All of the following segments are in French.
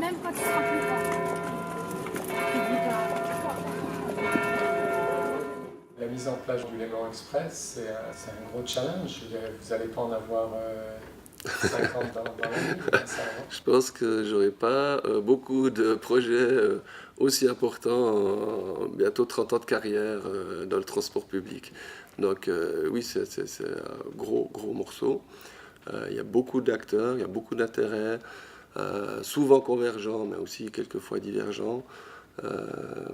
même quand il sera plus grand. La mise en place du Léman Express, c'est un gros challenge. Je dirais, vous n'allez pas en avoir 50 dans l'année, sincèrement. Je pense que j'aurai pas beaucoup de projets aussi importants en bientôt 30 ans de carrière dans le transport public. Donc oui, c'est un gros morceau. Il y a beaucoup d'acteurs, il y a beaucoup d'intérêts, souvent convergents, mais aussi quelquefois divergents.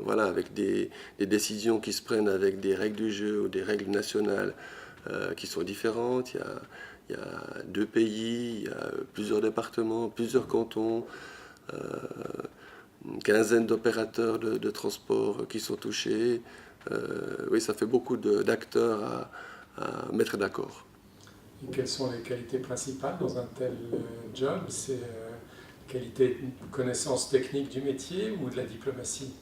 Voilà, avec des décisions qui se prennent avec des règles du jeu ou des règles nationales qui sont différentes. Il y a 2 pays, il y a plusieurs départements, plusieurs cantons, une quinzaine d'opérateurs de transport qui sont touchés. Oui, ça fait beaucoup d'acteurs à mettre d'accord. Et quelles sont les qualités principales dans un tel job? C'est qualité de connaissance technique du métier ou de la diplomatie?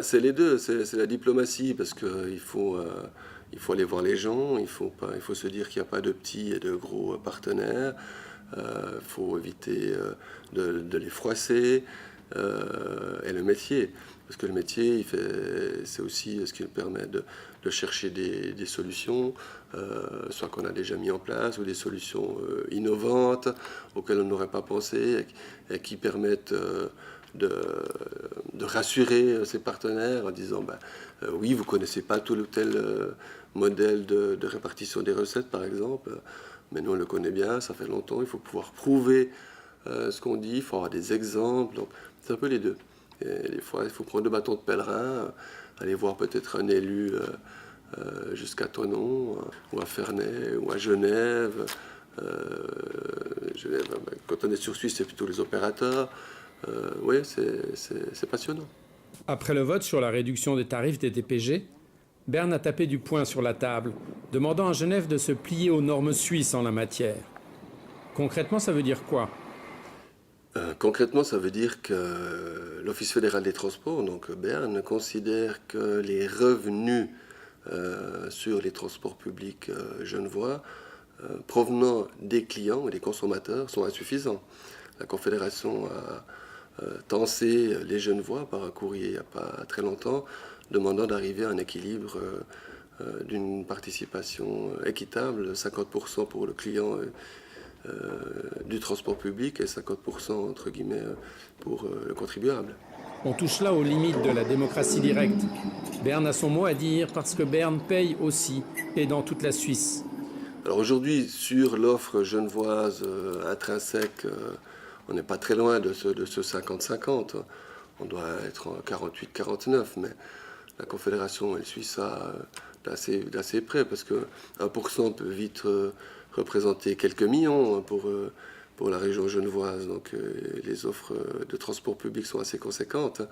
C'est les deux, c'est la diplomatie parce qu'il faut aller voir les gens, il faut se dire qu'il n'y a pas de petits et de gros partenaires, il faut éviter de les froisser, et le métier, parce que le métier, c'est aussi ce qui nous permet de chercher des solutions, soit qu'on a déjà mis en place, ou des solutions innovantes auxquelles on n'aurait pas pensé, et qui permettent de rassurer ses partenaires en disant oui, vous ne connaissez pas tout ou tel modèle de répartition des recettes, par exemple, mais nous on le connaît bien, ça fait longtemps, il faut pouvoir prouver ce qu'on dit, il faut avoir des exemples, donc c'est un peu les deux. Et des fois, il faut prendre le bâton de pèlerin, aller voir peut-être un élu jusqu'à Thonon, ou à Ferney, ou à Genève. Quand on est sur Suisse, c'est plutôt les opérateurs. Oui, c'est passionnant. Après le vote sur la réduction des tarifs des TPG, Berne a tapé du poing sur la table, demandant à Genève de se plier aux normes suisses en la matière. Concrètement, ça veut dire quoi ? Concrètement, ça veut dire que l'Office fédéral des transports, donc Berne, considère que les revenus sur les transports publics genevois provenant des clients et des consommateurs sont insuffisants. La Confédération a tensé les Genevois par un courrier il n'y a pas très longtemps, demandant d'arriver à un équilibre d'une participation équitable, 50% pour le client du transport public et 50% entre guillemets pour le contribuable. On touche là aux limites de la démocratie directe. Berne a son mot à dire parce que Berne paye aussi, et dans toute la Suisse. Alors aujourd'hui, sur l'offre genevoise intrinsèque, on n'est pas très loin de ce 50-50. On doit être en 48-49, mais la Confédération, elle suit ça d'assez près, parce que 1% peut vite représenter quelques millions pour la région genevoise. Donc les offres de transport public sont assez conséquentes.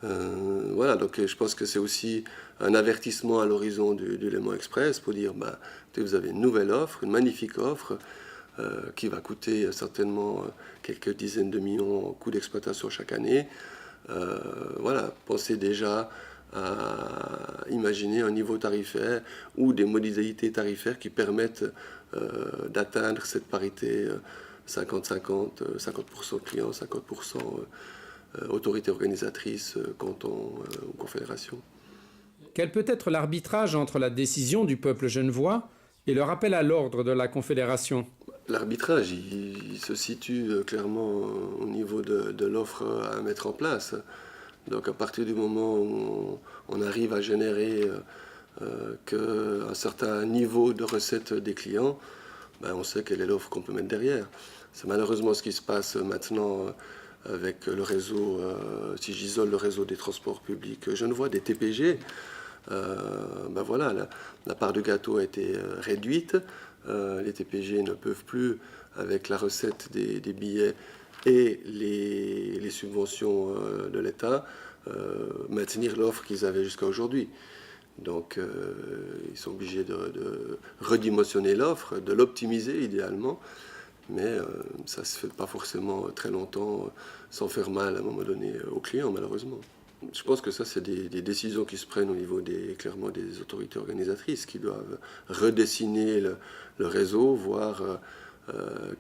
Voilà, donc je pense que c'est aussi un avertissement à l'horizon du Léman Express pour dire, vous avez une nouvelle offre, une magnifique offre, qui va coûter certainement quelques dizaines de millions en coût d'exploitation chaque année. Voilà, pensez déjà à imaginer un niveau tarifaire ou des modalités tarifaires qui permettent d'atteindre cette parité 50-50, 50% clients, 50% autorité organisatrice, canton ou confédération. Quel peut être l'arbitrage entre la décision du peuple genevois et le rappel à l'ordre de la Confédération ? L'arbitrage, il se situe clairement au niveau de l'offre à mettre en place. Donc à partir du moment où on arrive à générer qu'un certain niveau de recettes des clients, on sait quelle est l'offre qu'on peut mettre derrière. C'est malheureusement ce qui se passe maintenant avec le réseau, si j'isole le réseau des transports publics genevois, des TPG. Voilà, la part de gâteau a été réduite. Les TPG ne peuvent plus, avec la recette des billets et les subventions de l'État, maintenir l'offre qu'ils avaient jusqu'à aujourd'hui. Donc ils sont obligés de redimensionner l'offre, de l'optimiser idéalement, mais ça ne se fait pas forcément très longtemps sans faire mal à un moment donné aux clients, malheureusement. Je pense que ça, c'est des décisions qui se prennent au niveau clairement des autorités organisatrices qui doivent redessiner le réseau, voir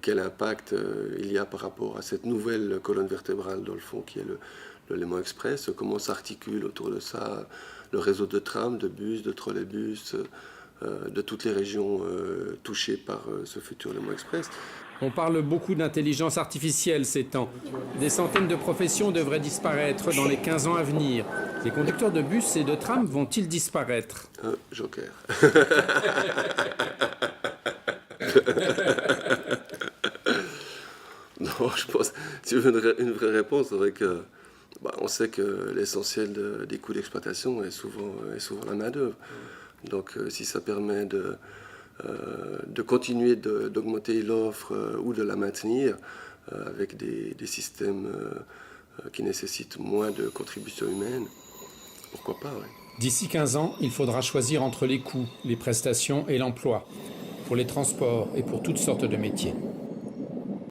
quel impact il y a par rapport à cette nouvelle colonne vertébrale dans le fond qui est le Léman Express, comment s'articule autour de ça le réseau de trams, de bus, de trolleybus, de toutes les régions touchées par ce futur Léman Express. On parle beaucoup d'intelligence artificielle ces temps. Des centaines de professions devraient disparaître dans les 15 ans à venir. Les conducteurs de bus et de trams vont-ils disparaître? Joker. Non, je pense, si tu veux une vraie réponse, c'est vrai que on sait que l'essentiel des coûts d'exploitation est souvent la main-d'œuvre. Donc si ça permet de continuer d'augmenter l'offre ou de la maintenir avec des systèmes qui nécessitent moins de contribution humaine, pourquoi pas, ouais. D'ici 15 ans, il faudra choisir entre les coûts, les prestations et l'emploi, pour les transports et pour toutes sortes de métiers.